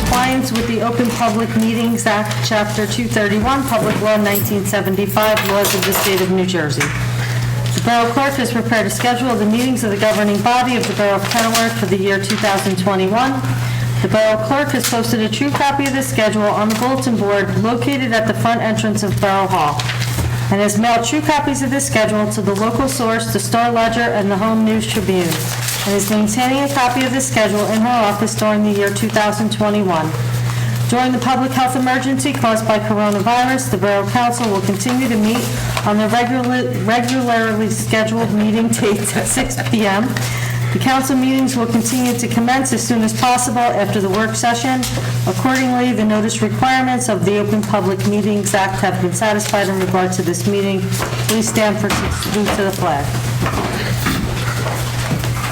compliance with the Open Public Meetings Act, Chapter 231, Public Law 1975, laws of the state of New Jersey. The Borough Clerk has prepared a schedule of the meetings of the governing body of the Borough of Kenilworth for the year 2021. The Borough Clerk has posted a true copy of the schedule on the bulletin board located at the front entrance of Borough Hall, and has mailed true copies of this schedule to the local source, the Star Ledger, and the Home News Tribune, and is maintaining a copy of the schedule in her office during the year 2021. During the public health emergency caused by coronavirus, the Borough Council will continue to meet on the regularly scheduled meeting dates at 6 p.m. The council meetings will continue to commence as soon as possible after the work session. Accordingly, the notice requirements of the Open Public Meetings Act have been satisfied in regard to this meeting. Please stand for salute to the flag.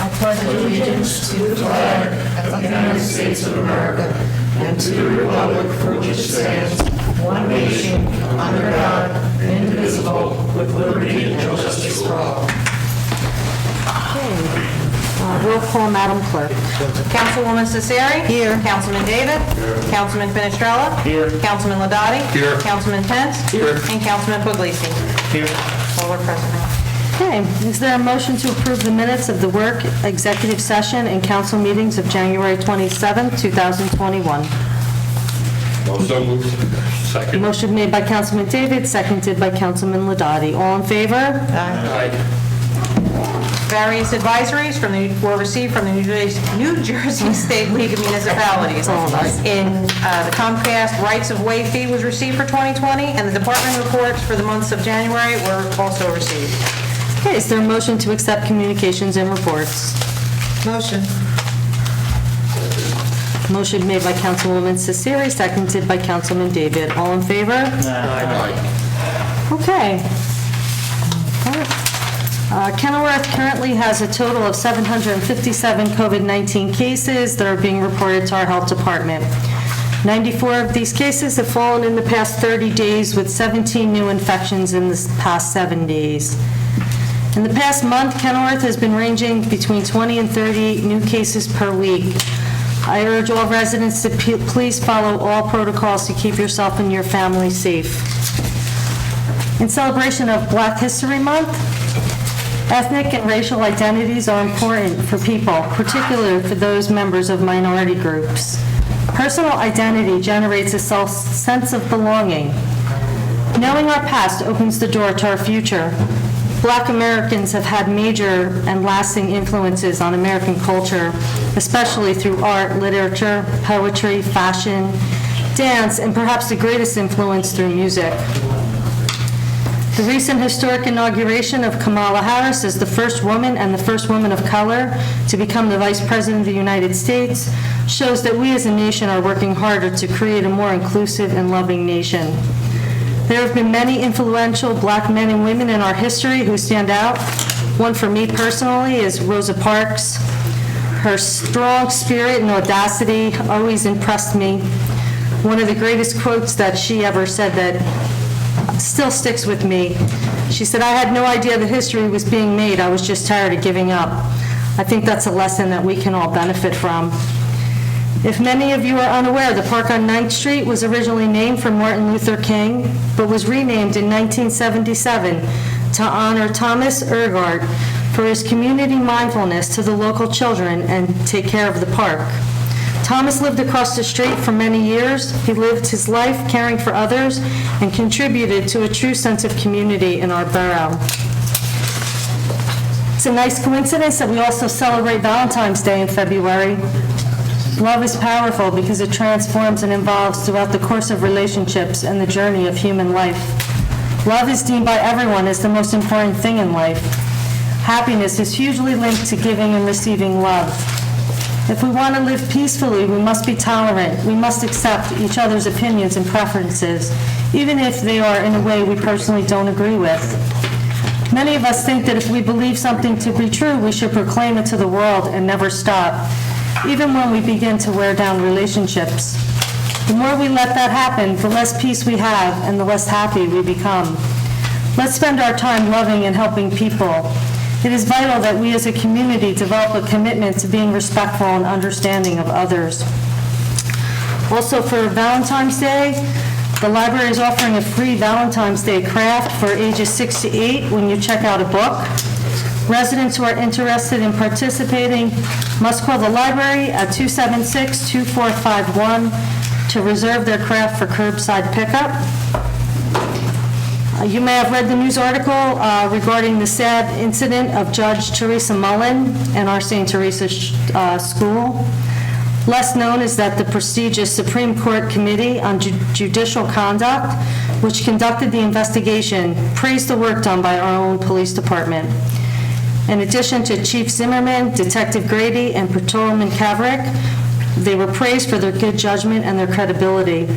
I pledge allegiance to the flag of the United States of America and to the republic for which it stands, one nation, under God, indivisible, with liberty and justice for all. Roll call, Madam Clerk. Councilwoman Cesari? Here. Councilman David? Here. Councilman Finestrella? Here. Councilman Ladati? Here. Councilman Pence? Here. And Councilman Puglisi? Here. All were present. Okay, is there a motion to approve the minutes of the work executive session and council meetings of January 27, 2021? So moved. Second. Motion made by Councilman David, seconded by Councilman Ladati. All in favor? Aye. Various advisories were received from the New Jersey State League of Municipalities. In the Comcast rights-of-way fee was received for 2020, and the department reports for the months of January were also received. Okay, is there a motion to accept communications and reports? Motion. Motion made by Councilwoman Cesari, seconded by Councilman David. All in favor? Aye. Okay. Kenilworth currently has a total of 757 COVID-19 cases that are being reported to our health department. 94 of these cases have fallen in the past 30 days, with 17 new infections in the past 7 days. In the past month, Kenilworth has been ranging between 20 and 30 new cases per week. I urge all residents to please follow all protocols to keep yourself and your family safe. In celebration of Black History Month, ethnic and racial identities are important for people, particularly for those members of minority groups. Personal identity generates a sense of belonging. Knowing our past opens the door to our future. Black Americans have had major and lasting influences on American culture, especially through art, literature, poetry, fashion, dance, and perhaps the greatest influence through music. The recent historic inauguration of Kamala Harris as the first woman and the first woman of color to become the Vice President of the United States shows that we as a nation are working harder to create a more inclusive and loving nation. There have been many influential Black men and women in our history who stand out. One for me personally is Rosa Parks. Her strong spirit and audacity always impressed me. One of the greatest quotes that she ever said that still sticks with me. She said, "I had no idea the history was being made. I was just tired of giving up." I think that's a lesson that we can all benefit from. If many of you are unaware, the park on 9th Street was originally named for Martin Luther King, but was renamed in 1977 to honor Thomas Urquhart for his community mindfulness to the local children and take care of the park. Thomas lived across the street for many years. He lived his life caring for others and contributed to a true sense of community in our borough. It's a nice coincidence that we also celebrate Valentine's Day in February. Love is powerful because it transforms and evolves throughout the course of relationships and the journey of human life. Love is deemed by everyone as the most important thing in life. Happiness is hugely linked to giving and receiving love. If we want to live peacefully, we must be tolerant. We must accept each other's opinions and preferences, even if they are in a way we personally don't agree with. Many of us think that if we believe something to be true, we should proclaim it to the world and never stop, even when we begin to wear down relationships. The more we let that happen, the less peace we have and the less happy we become. Let's spend our time loving and helping people. It is vital that we as a community develop a commitment to being respectful and understanding of others. Also for Valentine's Day, the library is offering a free Valentine's Day craft for ages 6 to 8 when you check out a book. Residents who are interested in participating must call the library at 276-2451 to reserve their craft for curbside pickup. You may have read the news article regarding the sad incident of Judge Teresa Mullen in our St. Teresa School. Less known is that the prestigious Supreme Court Committee on Judicial Conduct, which conducted the investigation, praised the work done by our own police department. In addition to Chief Zimmerman, Detective Grady, and Patrolman Kaverick, they were praised for their good judgment and their credibility.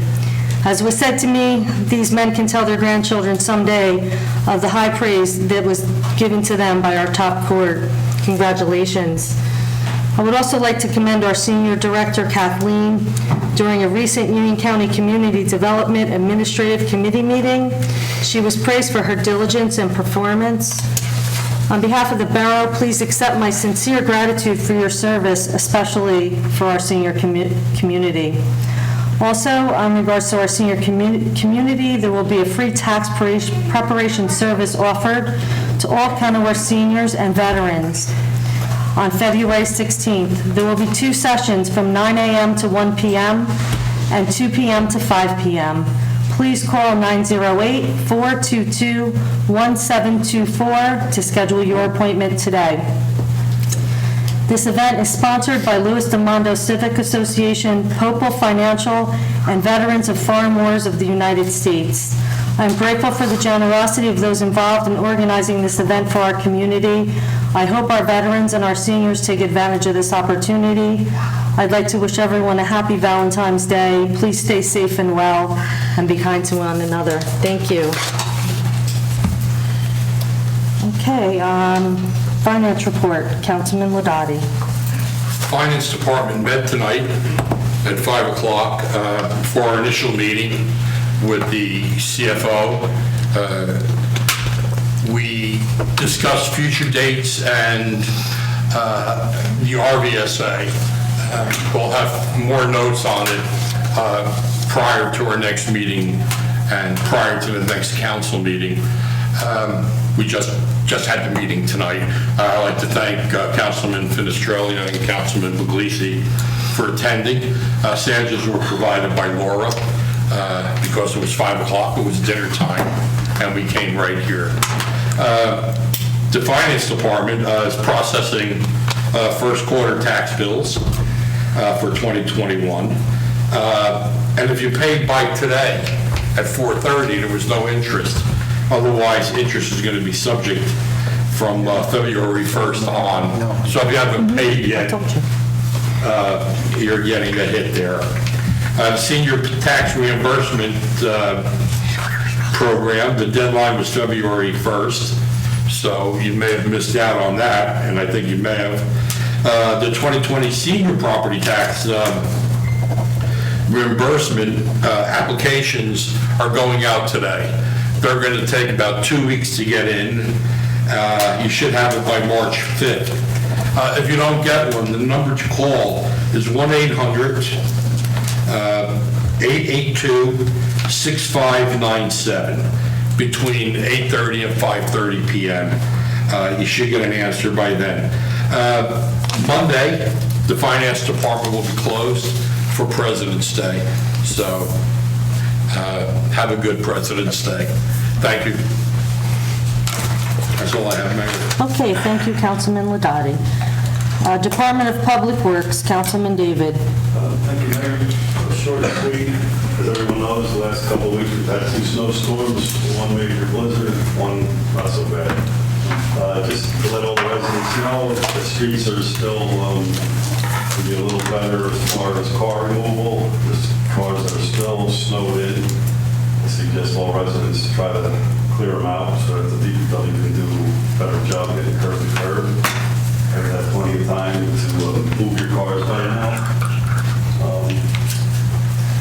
As was said to me, these men can tell their grandchildren someday of the high praise that was given to them by our top court. Congratulations. I would also like to commend our Senior Director, Kathleen. During a recent Union County Community Development Administrative Committee meeting, she was praised for her diligence and performance. On behalf of the Borough, please accept my sincere gratitude for your service, especially for our senior community. Also, in regards to our senior community, there will be a free tax preparation service offered to all Kenilworth seniors and veterans on February 16th. There will be 2 sessions from 9 a.m. to 1 p.m. and 2 p.m. to 5 p.m. Please call 908-422-1724 to schedule your appointment today. This event is sponsored by Louis DeMondo Civic Association, Popal Financial, and Veterans of Foreign Wars of the United States. I'm grateful for the generosity of those involved in organizing this event for our community. I hope our veterans and our seniors take advantage of this opportunity. I'd like to wish everyone a happy Valentine's Day. Please stay safe and well, and be kind to one another. Thank you. Okay, Finance Report, Councilman Ladati. Finance Department met tonight at 5 o'clock for our initial meeting with the CFO. We discussed future dates and the RVSA. We'll have more notes on it prior to our next meeting and prior to the next council meeting. We just had the meeting tonight. I'd like to thank Councilman Finestrelli and Councilman Puglisi for attending. Sandwiches were provided by Laura because it was 5 o'clock, it was dinner time, and we came right here. The Finance Department is processing first quarter tax bills for 2021. And if you paid by today at 4:30, there was no interest. Otherwise, interest is going to be subject from February 1st on. So if you haven't paid yet, you're getting a hit there. Senior tax reimbursement program, the deadline was February 1st, so you may have missed out on that, and I think you may have. The 2020 senior property tax reimbursement applications are going out today. They're going to take about 2 weeks to get in. You should have it by March 5th. If you don't get one, the number to call is 1-800-882-6597 between 8:30 and 5:30 p.m. You should get an answer by then. Monday, the Finance Department will be closed for President's Day. So have a good President's Day. Thank you. That's all I have, Mayor. Okay, thank you, Councilman Ladati. Department of Public Works, Councilman David. Thank you, Mayor. Short and sweet. As everyone knows, the last couple of weeks we've had 2 snowstorms, one major blizzard, one not so bad. Just to let all the residents know, the streets are still to be a little better as far as car removal. There's cars that are still snowed in. I suggest all residents try to clear them out so that the DPW can do a better job getting curb to curb. I've had plenty of time to move your cars by now.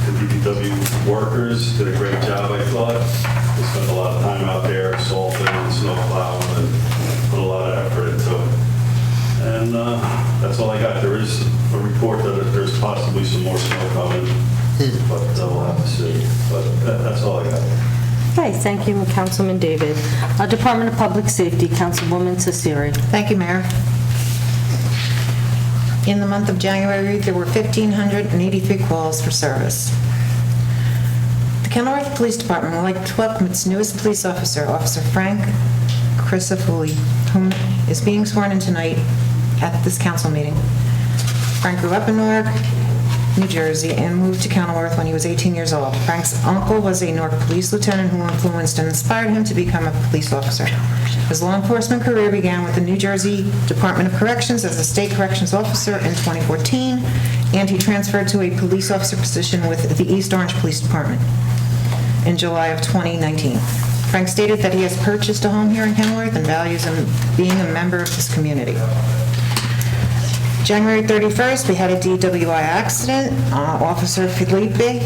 The DPW workers did a great job, I thought. They spent a lot of time out there salting and snow plowing and put a lot of effort into it. And that's all I got. There is a report that there's possibly some more snow coming. but we'll have to see. But that's all I got. Okay, thank you, Councilman David. Department of Public Safety, Councilwoman Cesari. Thank you, Mayor. In the month of January, there were 1,583 calls for service. The Kenilworth Police Department would like to welcome its newest police officer, Officer Frank Crisafulli, whom is being sworn in tonight at this council meeting. Frank grew up in Newark, New Jersey, and moved to Kenilworth when he was 18 years old. Frank's uncle was a Newark police lieutenant who influenced and inspired him to become a police officer. His law enforcement career began with the New Jersey Department of Corrections as a state corrections officer in 2014, and he transferred to a police officer position with the East Orange Police Department in July of 2019. Frank stated that he has purchased a home here in Kenilworth and values being a member of this community. January 31st, we had a DWI accident. Officer Felipe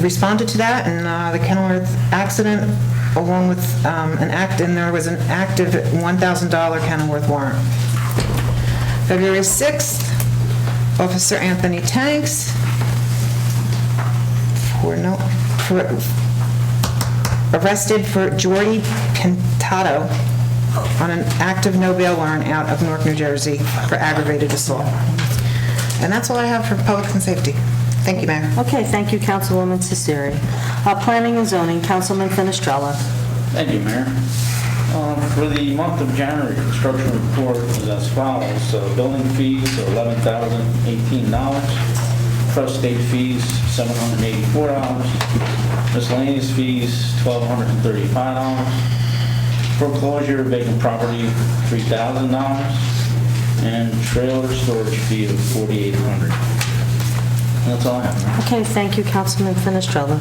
responded to that, and the Kenilworth accident, along with and there was an active $1,000 Kenilworth warrant. February 6th, Officer Anthony Tanks arrested for Jordy Pintato on an active no bail warrant out of Newark, New Jersey for aggravated assault. And that's all I have for public and safety. Thank you, Mayor. Okay, thank you, Councilwoman Cesari. Planning and Zoning, Councilman Fenestrella. Thank you, Mayor. For the month of January, construction report is as follows. Building fees are $11,018. Trust state fees, $784. Miscellaneous fees, $1,235. Foreclosure, vacant property, $3,000. And trailer storage fee of $4,800. That's all I have, Mayor. Okay, thank you, Councilman Fenestrella.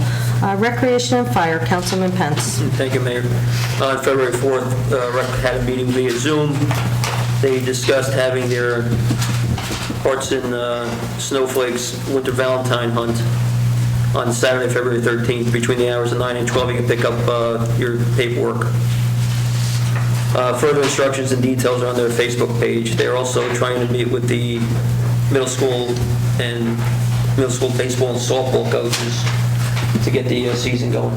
Recreation and Fire, Councilman Pence. Thank you, Mayor. On February 4th, Rec had a meeting via Zoom. They discussed having their Hearts and Snowflakes Winter Valentine Hunt on Saturday, February 13th, between the hours of 9 and 12. You can pick up your paperwork. Further instructions and details are on their Facebook page. They're also trying to meet with the middle school baseball and softball coaches to get the season going.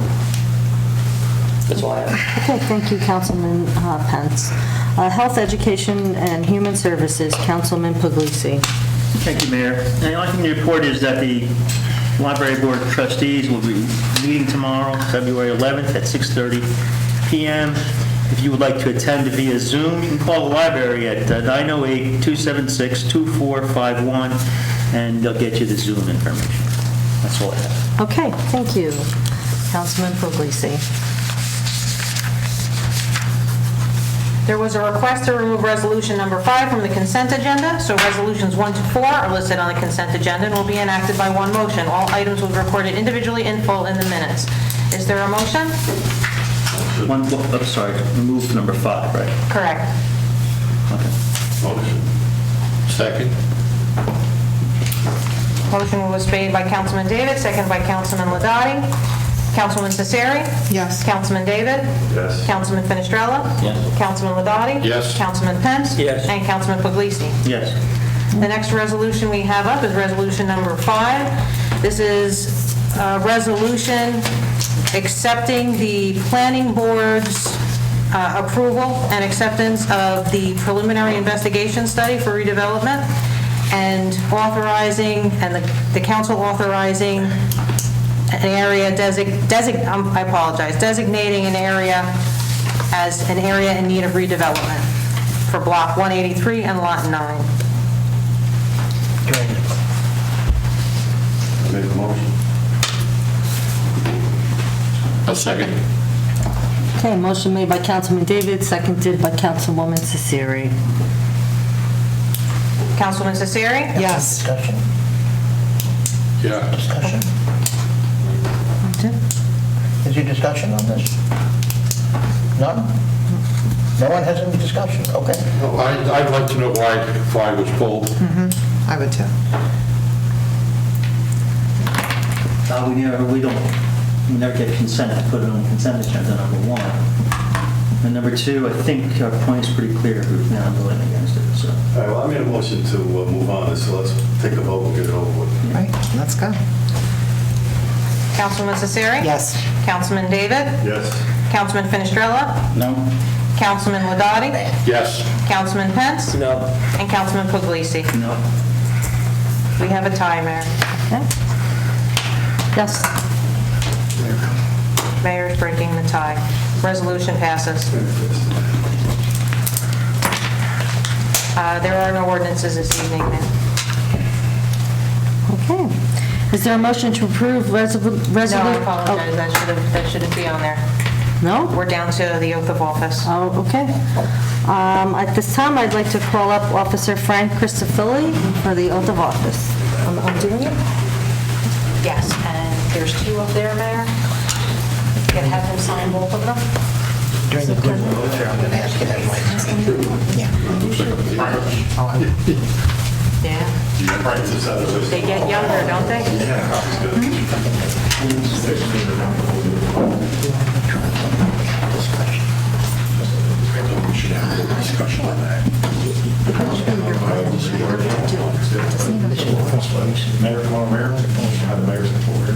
That's all I have. Okay, thank you, Councilman Pence. Health, Education, and Human Services, Councilman Puglisi. Thank you, Mayor. And the only thing to report is that the Library Board of Trustees will be meeting tomorrow, February 11th at 6:30 p.m. If you would like to attend via Zoom, you can call the library at 908-276-2451, and they'll get you the Zoom information. That's all I have. Okay, thank you, Councilman Puglisi. There was a request to remove resolution number 5 from the consent agenda, so resolutions 1 to 4 are listed on the consent agenda and will be enacted by one motion. All items will be recorded individually in full in the minutes. Is there a motion? Remove number 5, right? Correct. Okay. Motion. Second. Motion was made by Councilman David, seconded by Councilman Ladati. Councilman Cesari? Yes. Councilman David? Yes. Councilman Fenestrella? Yes. Councilman Ladati? Yes. Councilman Pence? Yes. And Councilman Puglisi. Yes. The next resolution we have up is resolution number 5. This is a resolution accepting the planning board's approval and acceptance of the preliminary investigation study for redevelopment and authorizing, and the council authorizing an area designating an area as an area in need of redevelopment for Block 183 and Lot 9. Make a motion. A second. Okay, motion made by Councilman David, seconded by Councilwoman Cesari. Councilman Cesari? Yes. Discussion. Yeah. Discussion. Is there discussion on this? None? No one has any discussion? Okay. I'd like to know why 5 was pulled. I would too. We never get consent to put it on the consent agenda, number 1. And number 2, I think our point is pretty clear who's now voting against it. All right, well, I made a motion to move on this, so let's take a vote and get it over with. Right, let's go. Councilman Cesari? Yes. Councilman David? Yes? Councilman Finestrella? No? Councilman Ladati? Yes. Councilman Pence? No. And Councilman Puglisi? No. We have a tie, Mayor. Yes. Mayor's breaking the tie. Resolution passes. There are no ordinances this evening, ma'am. Okay. Is there a motion to approve resolution? No, I apologize, that shouldn't be on there. No? We're down to the oath of office. Oh, okay. At this time, I'd like to call up Officer Frank Christofili for the oath of office. I'm doing it? Yes, and there's two up there, Mayor. You can have him sign both of them. During the good vote, I'm going to ask you that, Mike. Yeah. Yeah. Practice out of this. They get younger, don't they? Discussion on that. Mayor, come on, Mayor. Have the mayor's report.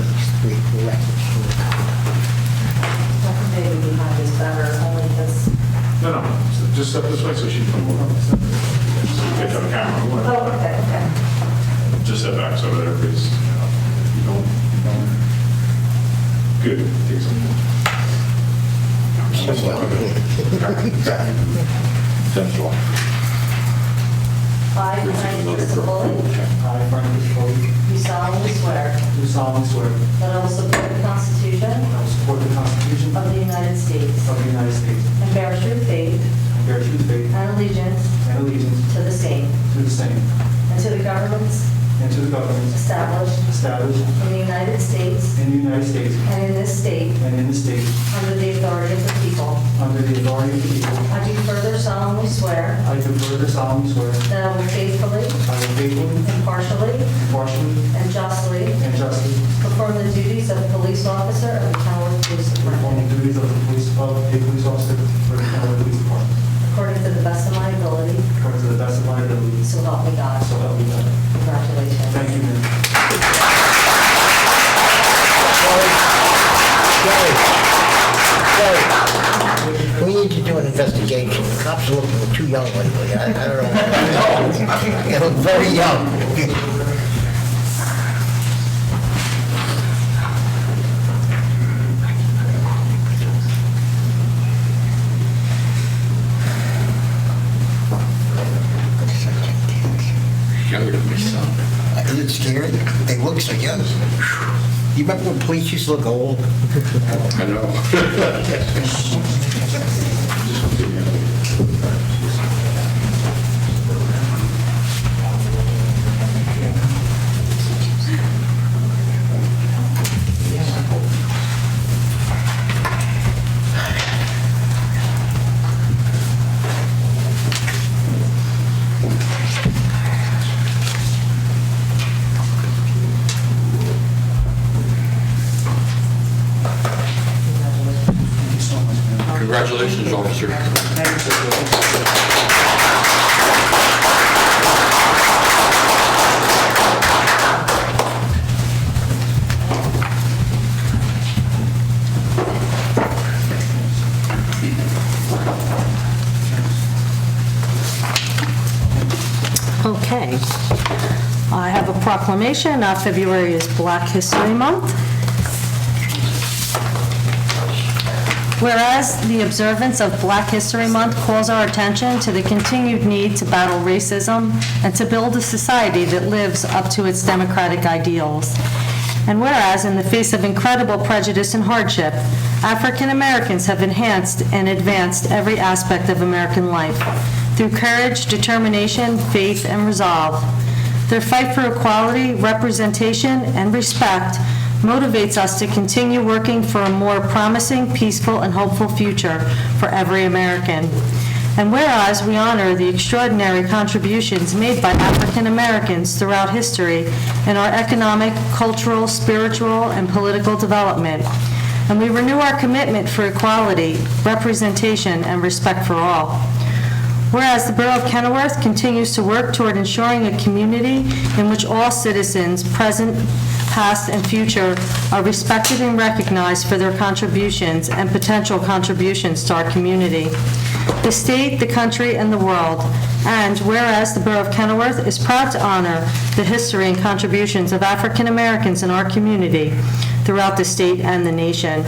Maybe behind is better, only because... No, just step this way so she can come over. Get on camera. Oh, okay. Just step back so that everybody's, you don't. Good. Take some. I, Frank Christofili, I, Frank Christofili, do solemnly swear do solemnly swear that I will support the Constitution I will support the Constitution of the United States of the United States and bear true faith and bear true faith and allegiance and allegiance to the same to the same and to the governments and to the governments established established in the United States in the United States and in this state and in the state under the authority of the people. under the authority of the people. I do further solemnly swear I do further solemnly swear that I will faithfully, I will faithfully, impartially, impartially, and justly and justly perform the duties of police officer of the Kenilworth Police perform the Department duties of a police officer for the Kenilworth Police Department according to the best of my ability, according to the best of my ability. so help me God. So help me God. Congratulations. Thank you, Mayor. We need to do an investigation. The cops are looking too young lately. I don't know. They look very young. Younger than my son. Is it scary? They look so young. You remember when police used to look old? I know. Congratulations, officer. Okay. I have a proclamation. February is Black History Month. Whereas the observance of Black History Month calls our attention to the continued need to battle racism and to build a society that lives up to its democratic ideals. And whereas in the face of incredible prejudice and hardship, African Americans have enhanced and advanced every aspect of American life through courage, determination, faith, and resolve. Their fight for equality, representation, and respect motivates us to continue working for a more promising, peaceful, and hopeful future for every American. And whereas we honor the extraordinary contributions made by African Americans throughout history in our economic, cultural, spiritual, and political development, and we renew our commitment for equality, representation, and respect for all. Whereas the Borough of Kenilworth continues to work toward ensuring a community in which all citizens, present, past, and future, are respected and recognized for their contributions and potential contributions to our community, the state, the country, and the world. And whereas the Borough of Kenilworth is proud to honor the history and contributions of African Americans in our community throughout the state and the nation.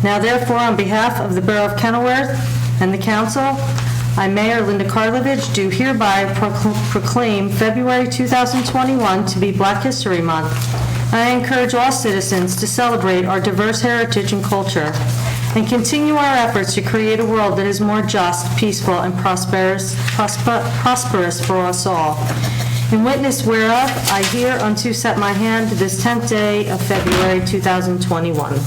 Now therefore, on behalf of the Borough of Kenilworth and the council, I, Mayor Linda Karlovich, do hereby proclaim February 2021 to be Black History Month. I encourage all citizens to celebrate our diverse heritage and culture and continue our efforts to create a world that is more just, peaceful, and prosperous for us all. In witness whereof, I hereunto set my hand this 10th day of February 2021.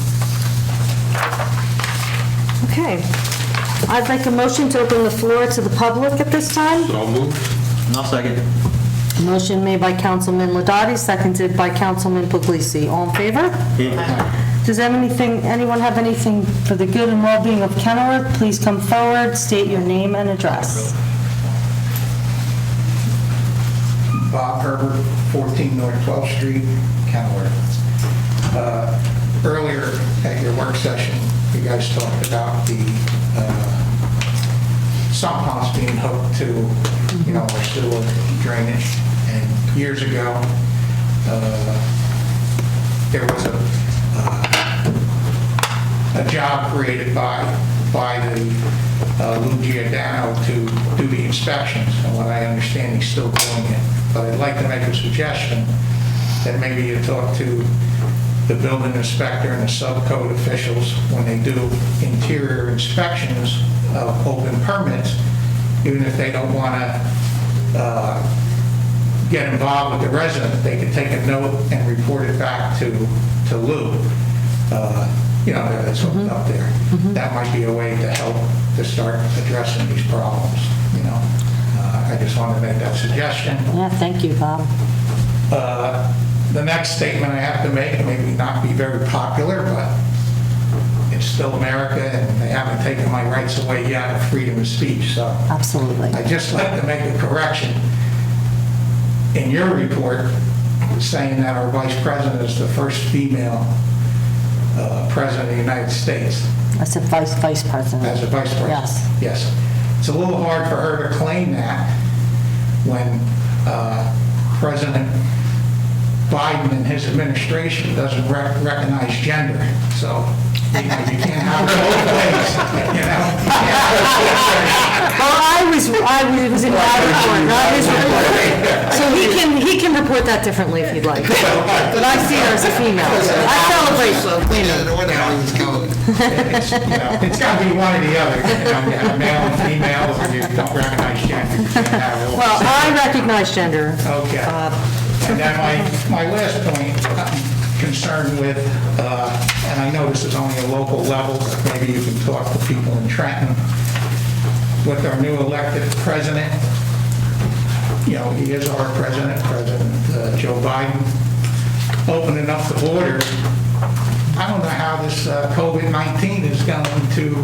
Okay. I'd like a motion to open the floor to the public at this time. So moved. I'll second. Motion made by Councilman Ladati, seconded by Councilman Puglisi. All in favor? Does anyone have anything for the good and well-being of Kenilworth? Please come forward, state your name and address. Bob Herbert, 14 North 12th Street, Kenilworth. Earlier at your work session, you guys talked about the sump pumps being hooked to, our sewer drainage. And years ago, there was a job created by the Lou Giordano to do the inspections. And what I understand, he's still doing it. But I'd like to make a suggestion that maybe you talk to the building inspector and the subcode officials when they do interior inspections of open permits, even if they don't want to get involved with the resident, they could take a note and report it back to Lou. That's hooked up there. That might be a way to help to start addressing these problems, I just wanted to make that suggestion. Yeah, thank you, Bob. The next statement I have to make may not be very popular, but it's still America, and they haven't taken my rights away yet of freedom of speech, so. Absolutely. I'd just like to make a correction. In your report, saying that our vice president is the first female president of the United States. I said vice president. As a vice president? Yes. Yes. It's a little hard for her to claim that when President Biden and his administration doesn't recognize gender. So, you can't have it both ways, Well, I was in that report, not his report. So he can report that differently if he'd like. But I see her as a female. I celebrate women. It's got to be one or the other. You have male and female, or you don't recognize gender. You can't have it all. Well, I recognize gender. Okay. And then my last point, I'm concerned with, and I know this is only a local level, but maybe you can talk to people in Trenton, with our new elected president. He is our President Joe Biden, opening up the borders. I don't know how this COVID-19 is going to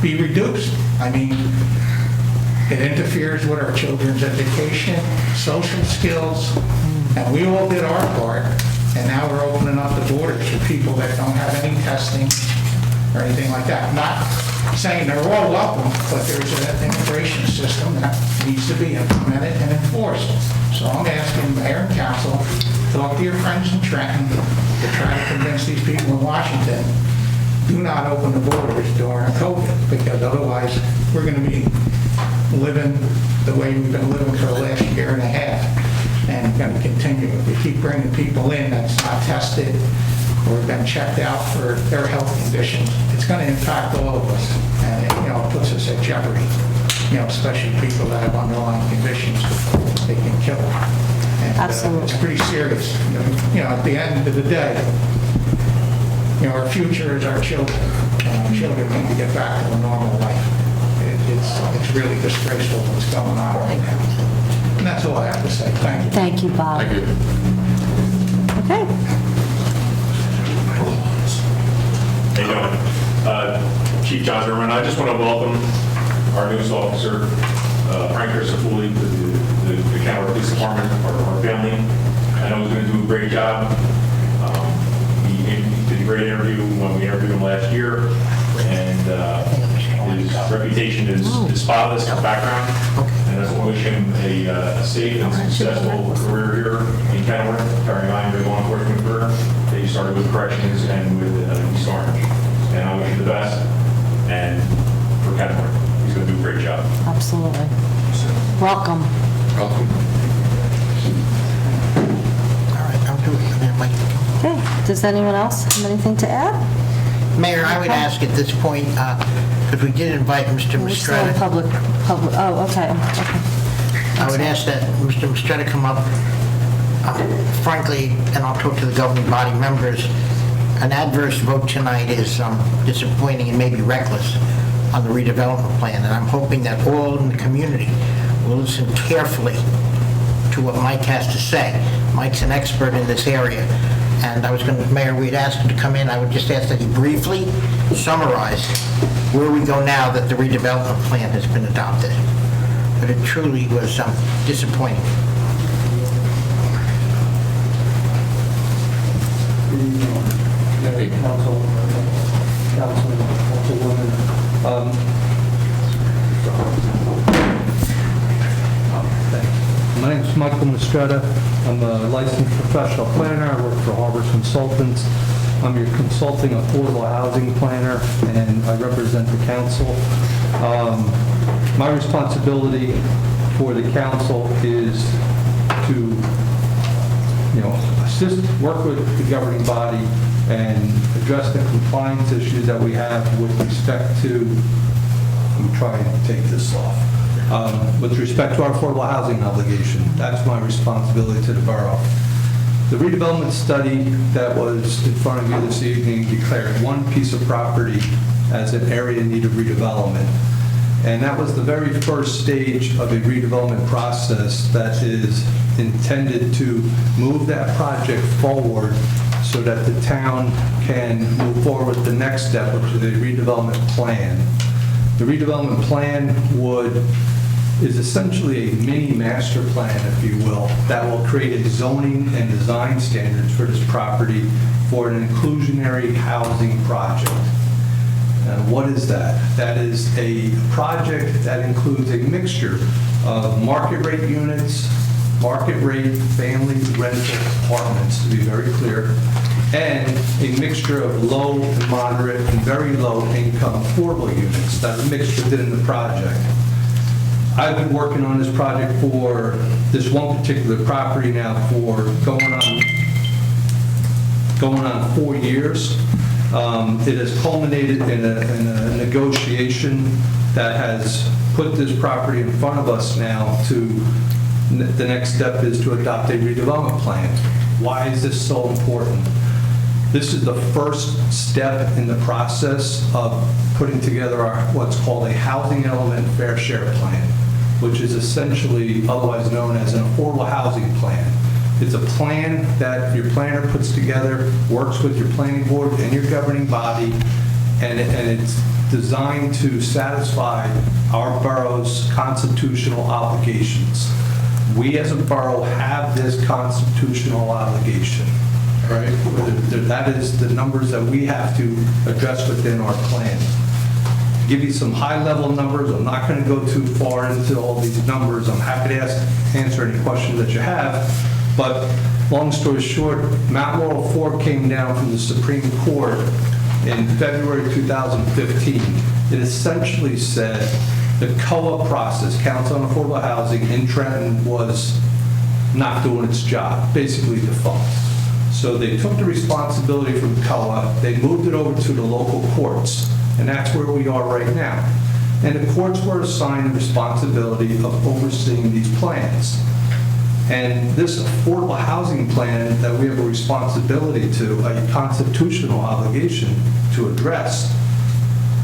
be reduced. I mean, it interferes with our children's education, social skills, and we all did our part, and now we're opening up the borders for people that don't have any testing or anything like that. Not saying they're all welcome, but there's an immigration system that needs to be implemented and enforced. So I'm asking Mayor and Council, talk to your friends in Trenton to try to convince these people in Washington, do not open the borders during COVID, because otherwise we're going to be living the way we've been living for the last year and a half, and going to continue. If we keep bringing people in that's not tested or been checked out for their health conditions, it's going to impact all of us, and it puts us at jeopardy, especially people that have underlying conditions they can kill. And, Absolutely. It's pretty serious. At the end of the day, our future is our children. Our children need to get back to a normal life. It's really disgraceful what's going on right now. And that's all I have to say. Thank you. Thank you, Bob. Thank you. Okay. How you doing? Chief John Zimmerman, I just want to welcome our newest officer, Frank Crisafulli, the Kenworth Police Department, our family. I know he's going to do a great job. He did a great interview when we interviewed him last year, and his reputation is spotless, his background, and I just want to wish him a safe and successful career here in Kenworth, carrying on your law enforcement career that you started with corrections and with East Orange. And I wish you the best, and for Kenworth, he's going to do a great job. Absolutely. Welcome. Welcome. All right, I'll do it. Okay, does anyone else have anything to add? Mayor, I would ask at this point, because we did invite Mr. We're still in Mistretta, public, oh, okay. I would ask that Mr. Mistretta come up. Frankly, and I'll talk to the governing body members, an adverse vote tonight is disappointing and maybe reckless on the redevelopment plan, and I'm hoping that all in the community will listen carefully to what Mike has to say. Mike's an expert in this area, and Mayor, we'd asked him to come in. I would just ask that he briefly summarize where we go now that the redevelopment plan has been adopted. But it truly was disappointing. Councilwoman. My name is Michael Mistretta. I'm a licensed professional planner. I work for Harbor Consultants. I'm your consulting affordable housing planner, and I represent the council. My responsibility for the council is to, assist, work with the governing body and address the compliance issues that we have with respect to, let me try and take this off, with respect to our affordable housing obligation. That's my responsibility to the borough. The redevelopment study that was in front of you this evening declared one piece of property as an area in need of redevelopment. And that was the very first stage of a redevelopment process that is intended to move that project forward so that the town can move forward with the next step, which is a redevelopment plan. The redevelopment plan is essentially a mini master plan, if you will, that will create a zoning and design standards for this property for an inclusionary housing project. And what is that? That is a project that includes a mixture of market rate units, market rate family rental apartments, to be very clear, and a mixture of low and moderate and very low income affordable units that are mixed within the project. I've been working on this project for this one particular property now for going on 4 years. It has culminated in a negotiation that has put this property in front of us now to, the next step is to adopt a redevelopment plan. Why is this so important? This is the first step in the process of putting together what's called a housing element fair share plan, which is essentially otherwise known as an affordable housing plan. It's a plan that your planner puts together, works with your planning board and your governing body, and it's designed to satisfy our borough's constitutional obligations. We as a borough have this constitutional obligation, right? That is the numbers that we have to address within our plan. To give you some high-level numbers, I'm not going to go too far into all these numbers. I'm happy to answer any questions that you have. But long story short, Mount Laurel 4 came down from the Supreme Court in February 2015. It essentially said the COA process, Council on Affordable Housing in Trenton, was not doing its job, basically defunct. So they took the responsibility from COA, they moved it over to the local courts, and that's where we are right now. And the courts were assigned the responsibility of overseeing these plans. And this affordable housing plan that we have a responsibility to, a constitutional obligation to address,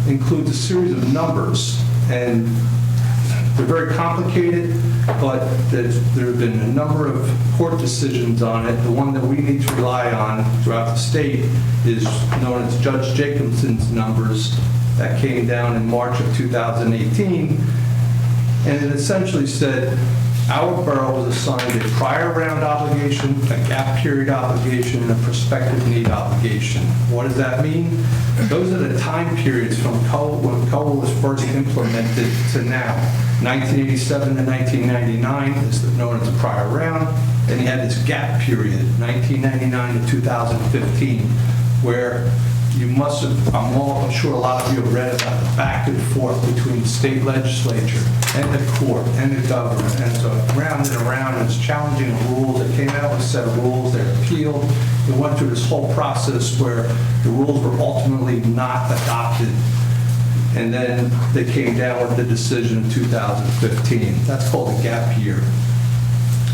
includes a series of numbers. And they're very complicated, but there have been a number of court decisions on it. The one that we need to rely on throughout the state is known as Judge Jacobson's numbers that came down in March of 2018. And it essentially said, our borough was assigned a prior round obligation, a gap period obligation, and a prospective need obligation. What does that mean? Those are the time periods from when COA was first implemented to now. 1987 to 1999 is known as the prior round, and you had this gap period, 1999 to 2015, where you must have, I'm sure a lot of you have read about the back and forth between the state legislature and the court and the government, and so round and around, and it's challenging the rules. They came out with a set of rules, they appealed, we went through this whole process where the rules were ultimately not adopted, and then they came down with the decision in 2015. That's called a gap year.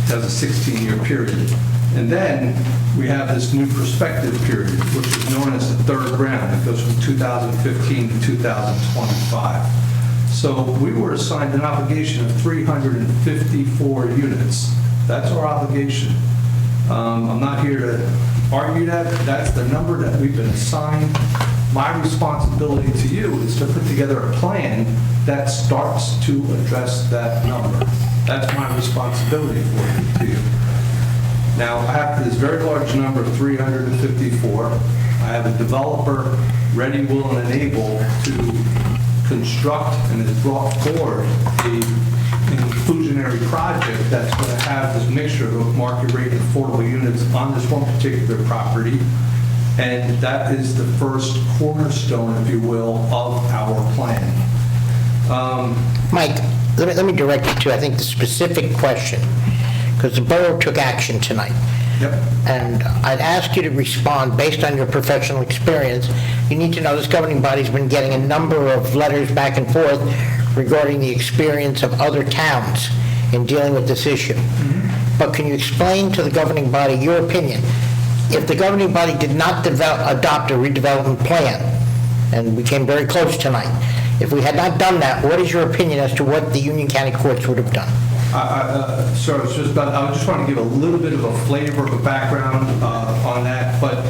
That was a 16-year period. And then we have this new prospective period, which is known as the third round. It goes from 2015 to 2025. So we were assigned an obligation of 354 units. That's our obligation. I'm not here to argue that. That's the number that we've been assigned. My responsibility to you is to put together a plan that starts to address that number. That's my responsibility to you. Now, I have this very large number of 354. I have a developer ready, willing, and able to construct and has brought forward an inclusionary project that's going to have this mixture of market rate and affordable units on this one particular property. And that is the first cornerstone, if you will, of our plan. Mike, let me direct you to, I think, the specific question, because the borough took action tonight. Yep. And I'd ask you to respond based on your professional experience. You need to know this governing body's been getting a number of letters back and forth regarding the experience of other towns in dealing with this issue. But can you explain to the governing body your opinion? If the governing body did not adopt a redevelopment plan, and we came very close tonight, if we had not done that, what is your opinion as to what the Union County courts would have done? Sir, I just want to give a little bit of a flavor of a background on that, but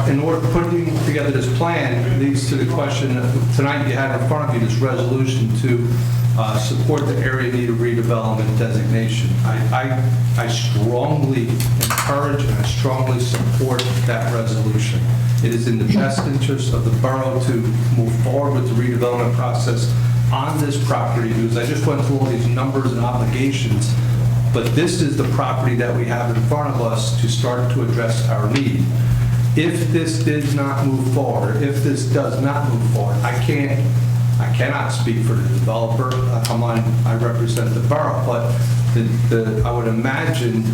in order putting together this plan leads to the question that tonight you had in front of you, this resolution to support the area need of redevelopment designation. I strongly encourage and I strongly support that resolution. It is in the best interest of the borough to move forward with the redevelopment process on this property, because I just went through all these numbers and obligations, but this is the property that we have in front of us to start to address our need. If this did not move forward, if this does not move forward, I cannot speak for the developer. I represent the borough, but I would imagine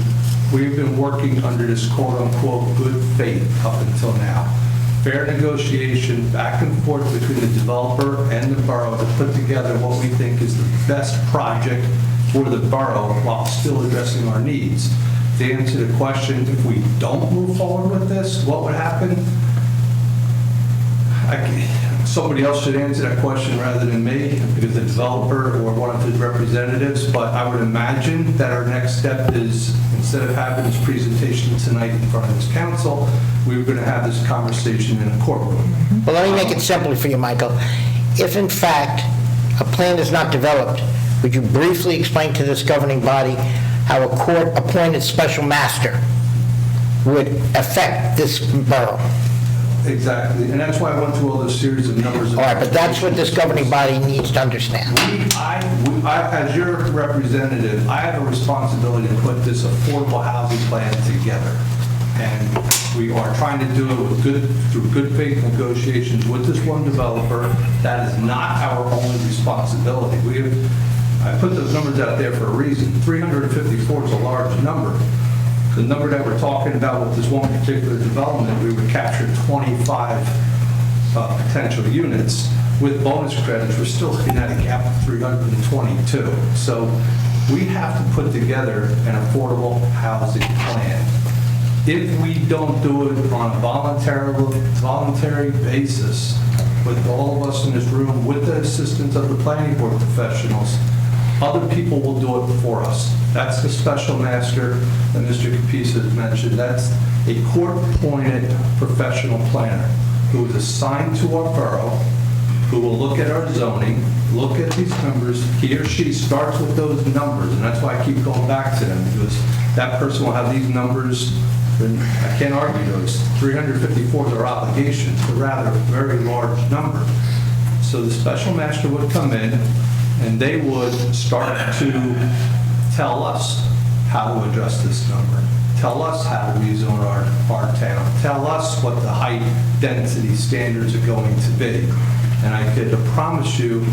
we've been working under this quote-unquote good faith up until now. Fair negotiation back and forth between the developer and the borough to put together what we think is the best project for the borough while still addressing our needs. To answer the question, if we don't move forward with this, what would happen? Somebody else should answer that question rather than me, because the developer or one of his representatives, but I would imagine that our next step is, instead of having this presentation tonight in front of this council, we were going to have this conversation in a courtroom. Well, let me make it simple for you, Michael. If in fact a plan is not developed, would you briefly explain to this governing body how a court-appointed special master would affect this borough? Exactly, and that's why I went through all this series of numbers. All right, but that's what this governing body needs to understand. As your representative, I have a responsibility to put this affordable housing plan together. And we are trying to do it through good faith negotiations with this one developer. That is not our only responsibility. I put those numbers out there for a reason. 354 is a large number. The number that we're talking about with this one particular development, we would capture 25 potential units. With bonus credits, we're still looking at a gap of 322. So we have to put together an affordable housing plan. If we don't do it on a voluntary basis, with all of us in this room, with the assistance of the planning board professionals, other people will do it for us. That's the special master that Mr. Capisa mentioned. That's a court-appointed professional planner who is assigned to our borough, who will look at our zoning, look at these numbers. He or she starts with those numbers, and that's why I keep going back to them, because that person will have these numbers, and I can't argue those. 354 is our obligation. It's a rather very large number. So the special master would come in, and they would start to tell us how to address this number, tell us how to rezone our town, tell us what the height density standards are going to be. And I could promise you,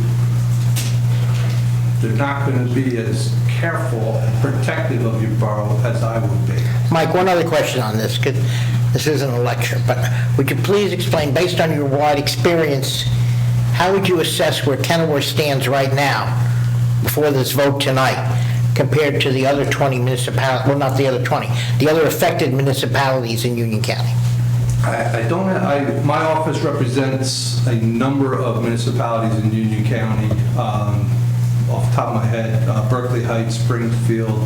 they're not going to be as careful and protective of your borough as I would be. Mike, one other question on this, because this isn't a lecture, but would you please explain, based on your wide experience, how would you assess where Kenilworth stands right now, before this vote tonight, compared to the other 20 municipalities, well, not the other 20, the other affected municipalities in Union County? I don't have, my office represents a number of municipalities in Union County. Off the top of my head, Berkeley Heights, Springfield,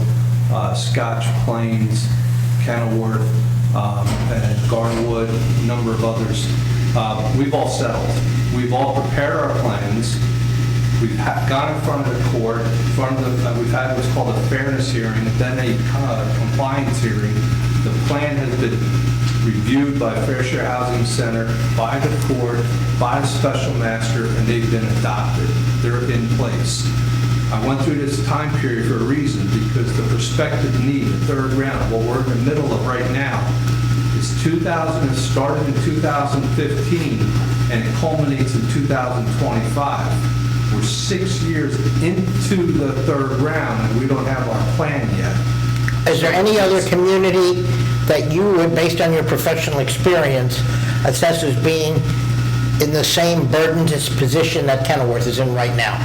Scotch Plains, Kenilworth, and Garnwood, a number of others. We've all settled. We've all prepared our plans. We've gone in front of the court, we've had what's called a fairness hearing, then a compliance hearing. The plan has been reviewed by Fair Share Housing Center, by the court, by the special master, and they've been adopted. They're in place. I went through this time period for a reason, because the prospective need, the third round, what we're in the middle of right now, is 2000, it started in 2015, and it culminates in 2025. We're 6 years into the third round, and we don't have our plan yet. Is there any other community that you would, based on your professional experience, assess as being in the same burdened position that Kenilworth is in right now?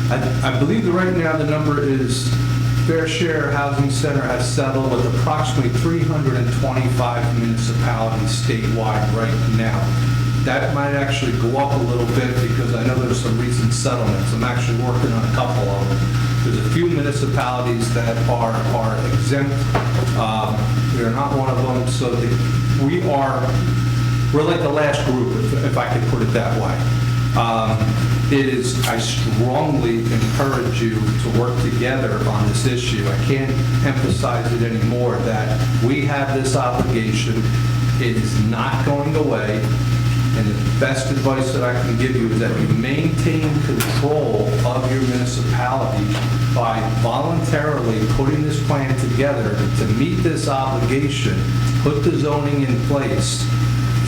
I believe that right now the number is Fair Share Housing Center has settled with approximately 325 municipalities statewide right now. That might actually go up a little bit, because I know there's some recent settlements. I'm actually working on a couple of them. There's a few municipalities that are exempt. We are not one of them, so we're like the last group, if I could put it that way. I strongly encourage you to work together on this issue. I can't emphasize it anymore that we have this obligation. It is not going away. And the best advice that I can give you is that you maintain control of your municipality by voluntarily putting this plan together to meet this obligation, put the zoning in place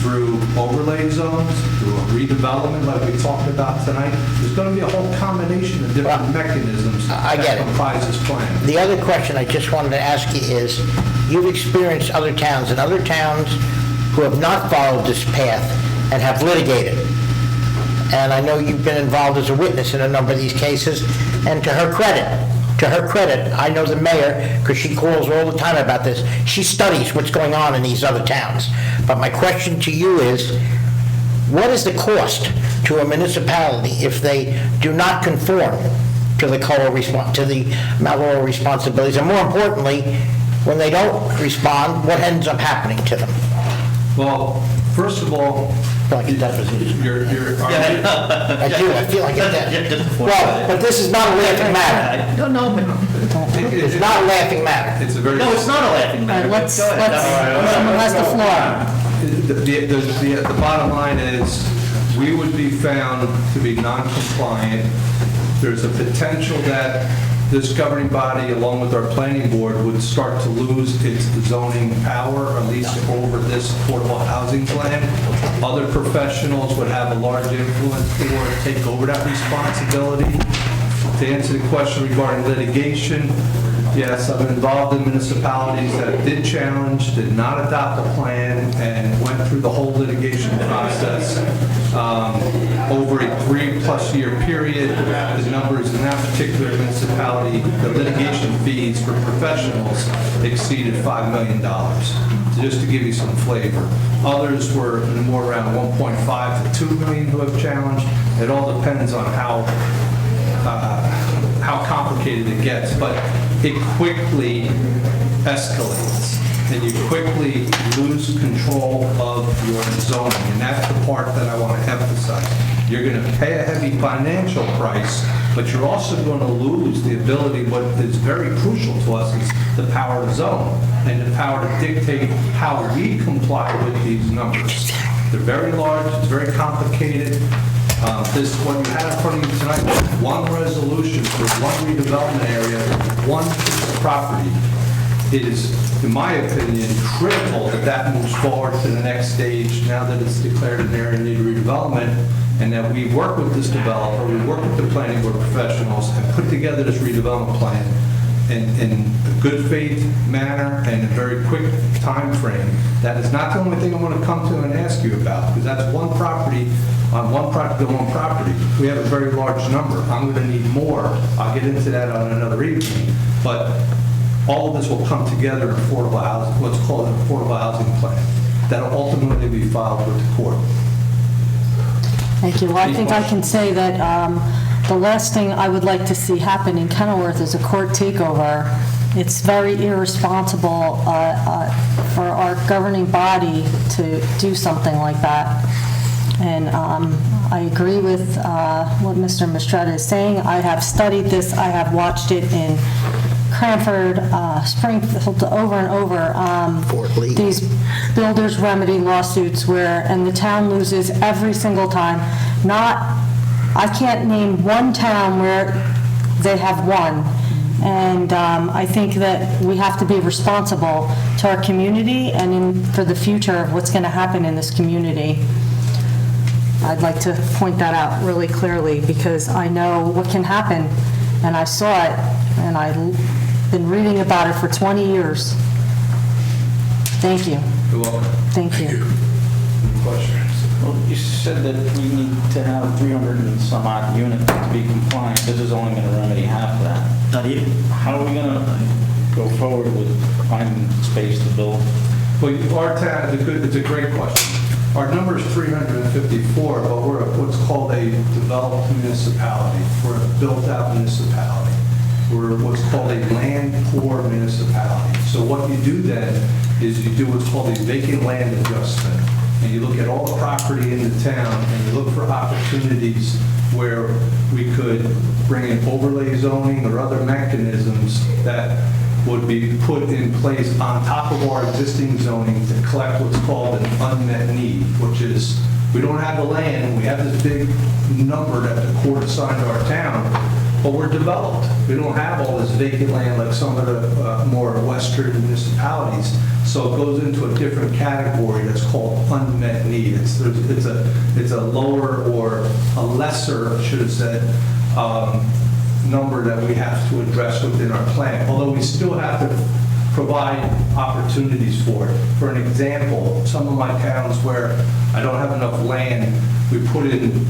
through overlay zones, through a redevelopment like we talked about tonight. There's going to be a whole combination of different mechanisms that comprise this plan. The other question I just wanted to ask you is, you've experienced other towns, and other towns who have not followed this path and have litigated. And I know you've been involved as a witness in a number of these cases, and to her credit, I know the mayor, because she calls her all the time about this, she studies what's going on in these other towns. But my question to you is, what is the cost to a municipality if they do not conform to the Mount Laurel responsibilities? And more importantly, when they don't respond, what ends up happening to them? Well, first of all, I feel like a deposition. you're I do, I feel like a well, but this is not a laughing matter. No, but It's not a laughing matter. it's a very... no, it's not a laughing matter. Let's, Go ahead. someone has the floor. The bottom line is, we would be found to be non-compliant. There's a potential that this governing body, along with our planning board, would start to lose its zoning power, at least over this affordable housing plan. Other professionals would have a large influence or take over that responsibility. To answer the question regarding litigation, yes, I've been involved in municipalities that did challenge, did not adopt a plan, and went through the whole litigation process. Over a 3+ year period, the numbers in that particular municipality, the litigation fees for professionals exceeded $5 million. So just to give you some flavor. Others were more around 1.5 to 2 million who have challenged. It all depends on how complicated it gets, but it quickly escalates. and you quickly lose control of your zoning. And that's the part that I want to emphasize. You're going to pay a heavy financial price, but you're also going to lose the ability, what is very crucial to us, is the power to zone and the power to dictate how we comply with these numbers. They're very large, it's very complicated. This, what you have in front of you tonight, is one resolution for one redevelopment area, one piece of property. It is, in my opinion, critical that that moves forward to the next stage now that it's declared an area in need of redevelopment, and that we work with this developer, we work with the planning board professionals, and put together this redevelopment plan in a good faith manner and a very quick time frame. That is not the only thing I'm going to come to and ask you about, because that's one property on one property to one property. We have a very large number. I'm going to need more. I'll get into that on another evening. But all of this will come together in affordable housing, what's called an affordable housing plan, that will ultimately be filed with the court. Thank you. Well, I think I can say that the last thing I would like to see happen in Kenilworth is a court takeover. It's very irresponsible for our governing body to do something like that. And I agree with what Mr. Mistretta is saying. I have studied this. I have watched it in Cranford, Springfield, over and over. Fort Lee. These builders' remedy lawsuits and the town loses every single time. I can't name one town where they have won. And I think that we have to be responsible to our community and for the future of what's going to happen in this community. I'd like to point that out really clearly because I know what can happen, and I saw it, and I've been reading about it for 20 years. Thank you. You're welcome. Thank you. Any questions? Well, you said that we need to have 300 and some odd units to be compliant. This is only going to remedy half of that. Not even. How are we going to go forward with finding space to build? Well, our town, it's a great question. Our number is 354, but we're what's called a developed municipality. We're a built-out municipality. We're what's called a land-poor municipality. So what you do then is you do what's called a vacant land adjustment. And you look at all the property in the town, and you look for opportunities where we could bring in overlay zoning or other mechanisms that would be put in place on top of our existing zoning to collect what's called an unmet need, which is we don't have the land, we have this big number that the court assigned to our town, but we're developed. We don't have all this vacant land like some of the more western municipalities. So it goes into a different category that's called unmet need. It's a lower or a lesser, I should have said, number that we have to address within our plan, although we still have to provide opportunities for it. For an example, some of my towns where I don't have enough land, we put in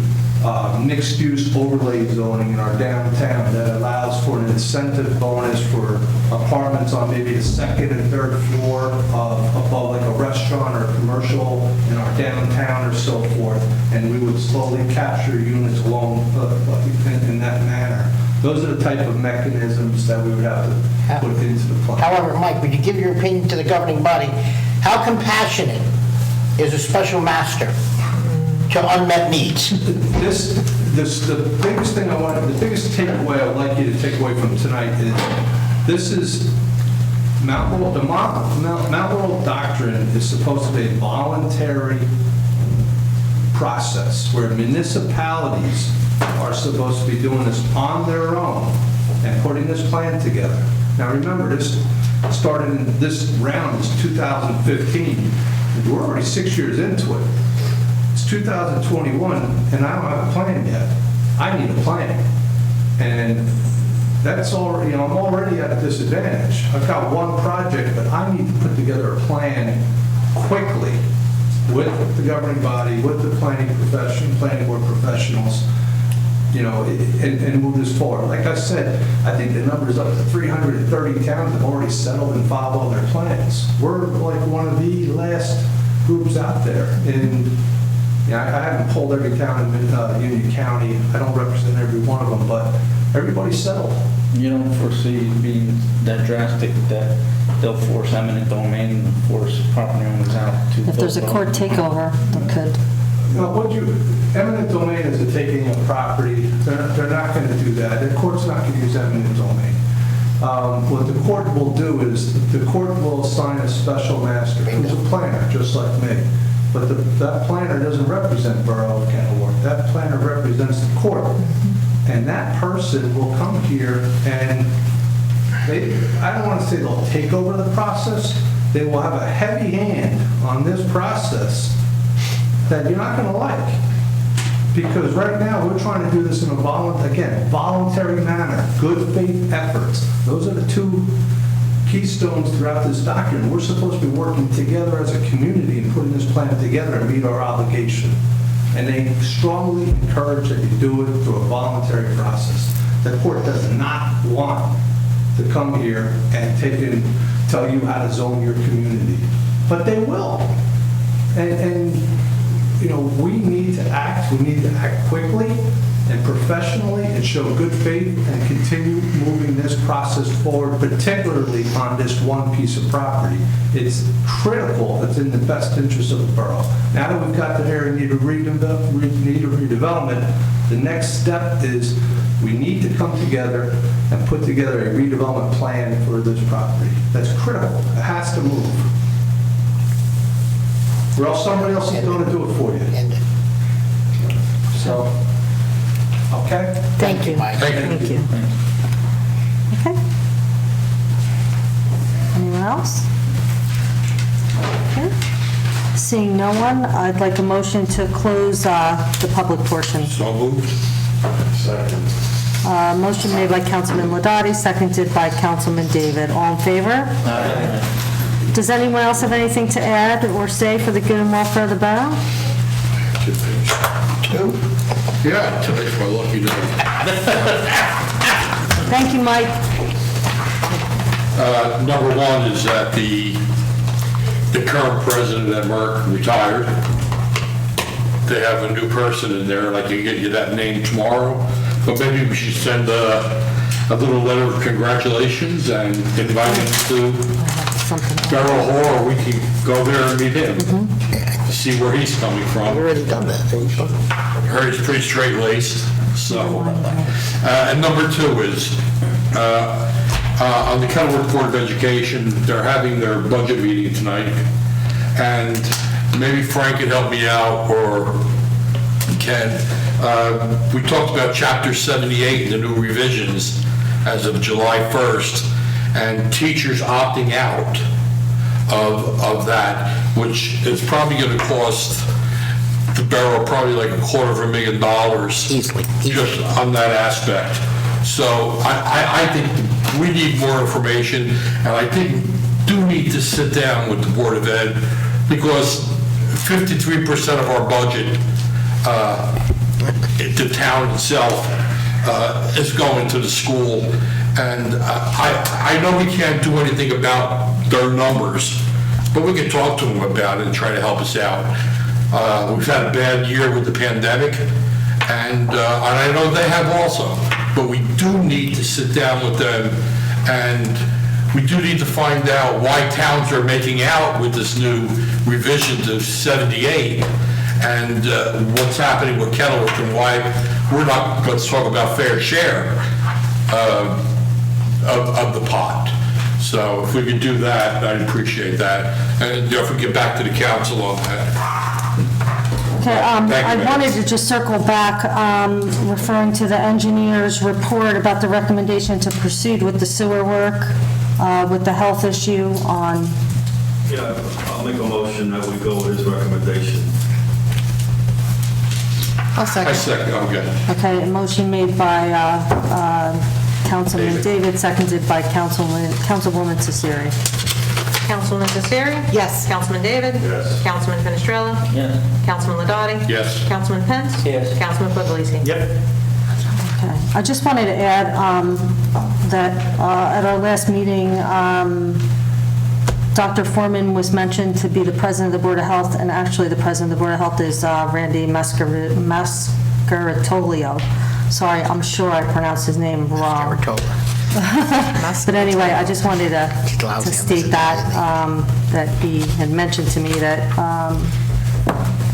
mixed-use overlay zoning in our downtown that allows for an incentive bonus for apartments on maybe the second and third floor above like a restaurant or commercial in our downtown or so forth, and we would slowly capture units along in that manner. Those are the type of mechanisms that we would have to put into the plan. However, Mike, would you give your opinion to the governing body? How compassionate is a special master to unmet needs? The biggest thing the biggest takeaway I would like you to take away from tonight is this is Mount Laurel. The Mount Laurel doctrine is supposed to be a voluntary process where municipalities are supposed to be doing this on their own and putting this plan together. Now remember, this started in this round is 2015. We're already 6 years into it. It's 2021, and I don't have a plan yet. I need a plan. And that's already, I'm already at a disadvantage. I've got one project, but I need to put together a plan quickly with the governing body, with the planning board professionals, and move this forward. Like I said, I think the number is up to 330 towns have already settled and filed all their plans. We're like one of the last groups out there in Yeah, I haven't polled every town in Union County. I don't represent every one of them, but everybody's settled. You don't foresee it being that drastic that they'll force eminent domain and force property owners out to... If there's a court takeover, they could. No, eminent domain is a taking of property. They're not going to do that. The court's not going to use eminent domain. What the court will do is, the court will assign a special master who's a planner, just like me. But that planner doesn't represent Borough of Kenilworth. That planner represents the court. And that person will come here and I don't want to say they'll take over the process. They will have a heavy hand on this process that you're not going to like. Because right now, we're trying to do this in a voluntary manner, good faith efforts. Those are the two keystones throughout this document. We're supposed to be working together as a community and putting this plan together and meet our obligation. And they strongly encourage that you do it through a voluntary process. The court does not want to come here and tell you how to zone your community. But they will. And you know, we need to act. We need to act quickly and professionally and show good faith and continue moving this process forward, particularly on this one piece of property. It's critical. It's in the best interest of the borough. Now that we've got the area need a redevelopment, the next step is we need to come together and put together a redevelopment plan for this property. That's critical. It has to move. Or else somebody else is going to do it for you. So, okay? Thank you, Mike. Thank you. Okay. Anyone else? Okay. Seeing no one, I'd like a motion to close the public portion. So moved. Second. Motion made by Councilman Ladati, seconded by Councilman David. All in favor? Aye. Does anyone else have anything to add or say for the good and welfare of the borough? Yeah, today's my lucky day. Thank you, Mike. Number one is that the current president at Merck retired. They have a new person in there, and I can get you that name tomorrow. But maybe we should send a little letter of congratulations and invite him to Barrel Hall, or we can go there and meet him to see where he's coming from. I've already done that. I heard he's pretty straight-laced, so. And number two is, on the Kenilworth Board of Education, they're having their budget meeting tonight, and maybe Frank can help me out, or Ken. We talked about Chapter 78, the new revisions, as of July 1st, and teachers opting out of that, which is probably going to cost the borough probably like $250,000 Easily. just on that aspect. So I think we need more information, and I think we do need to sit down with the Board of Ed, because 53% of our budget, the town itself, is going to the school. And I know we can't do anything about their numbers, but we can talk to them about it and try to help us out. We've had a bad year with the pandemic, and I know they have also, but we do need to sit down with them, and we do need to find out why towns are making out with this new revision to 78, and what's happening with Kenilworth, and why we're not going to talk about fair share of the pot. So if we could do that, I'd appreciate that. And if we get back to the council on that. Okay, I wanted to just circle back, referring to the engineer's report about the recommendation to proceed with the sewer work, with the health issue on... Yeah, I'll make a motion that we go with his recommendation. I'll I second, okay. Okay, a motion made by Councilman David, seconded by Councilwoman Cesari. Councilman Cesari? Yes. Councilman David? Yes. Councilman Fenestrella? Yes. Councilman Ladati? Yes. Councilman Pence? Yes. Councilman Puglisi? Yep. Okay. I just wanted to add that at our last meeting, Dr. Foreman was mentioned to be the president of the Board of Health, and actually the president of the Board of Health is Randy Mascaritolio. Sorry, I'm sure I pronounced his name wrong. But anyway, I just wanted to state that, that he had mentioned to me that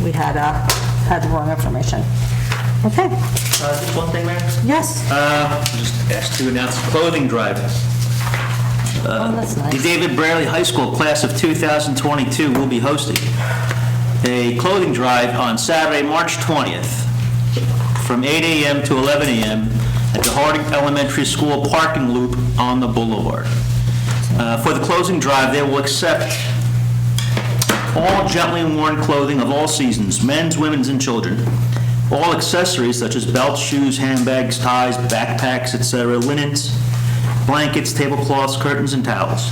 we had the wrong information. Okay. Just one thing, Mayor? Yes. Just asked to announce a clothing drive. Oh, that's The nice. David Braley High School class of 2022 will be hosting a clothing drive on Saturday, March 20th, from 8 a.m. to 11 a.m. at the Harding Elementary School parking loop on the boulevard. For the closing drive, they will accept all gently worn clothing of all seasons, men's, women's, and children, all accessories such as belts, shoes, handbags, ties, backpacks, etc., linens, blankets, tablecloths, curtains, and towels.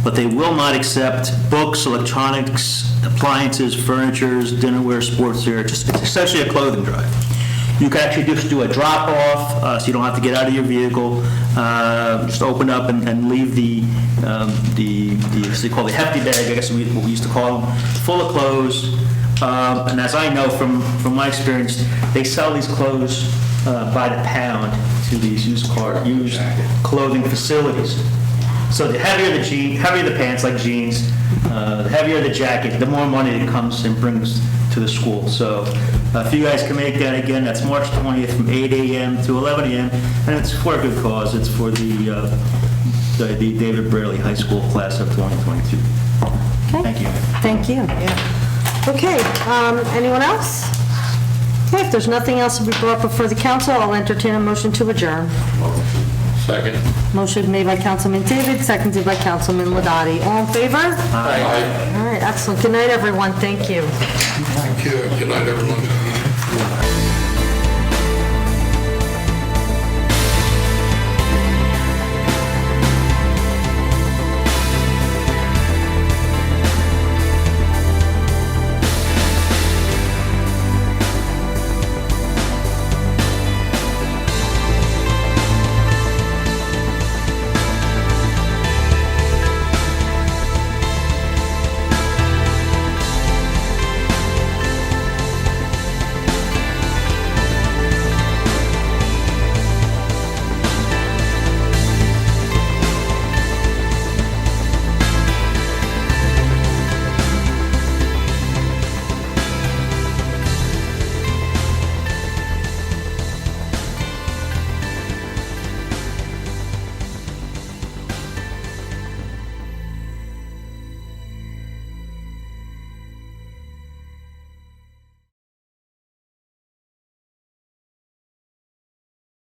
But they will not accept books, electronics, appliances, furniture, dinnerware, sportswear. It's essentially a clothing drive. You can actually just do a drop-off, so you don't have to get out of your vehicle. Just open up and leave the what they call the hefty bag, I guess what we used to call them, full of clothes. And as I know from my experience, they sell these clothes by the pound to these used clothing facilities. So the heavier the pants, like jeans, the heavier the jacket, the more money it comes and brings to the school. So if you guys can make that again, that's March 20th from 8 a.m. to 11 a.m. And it's for a good cause. It's for the David Braley High School class of 2022. Okay. Thank you. Thank you. Okay, anyone else? Okay, if there's nothing else to be brought before the council, I'll entertain a motion to adjourn. Second. Motion made by Councilman David, seconded by Councilman Ladati. All in favor? Aye. All right, excellent. Good night, everyone. Thank you. Thank you. Good night, everyone.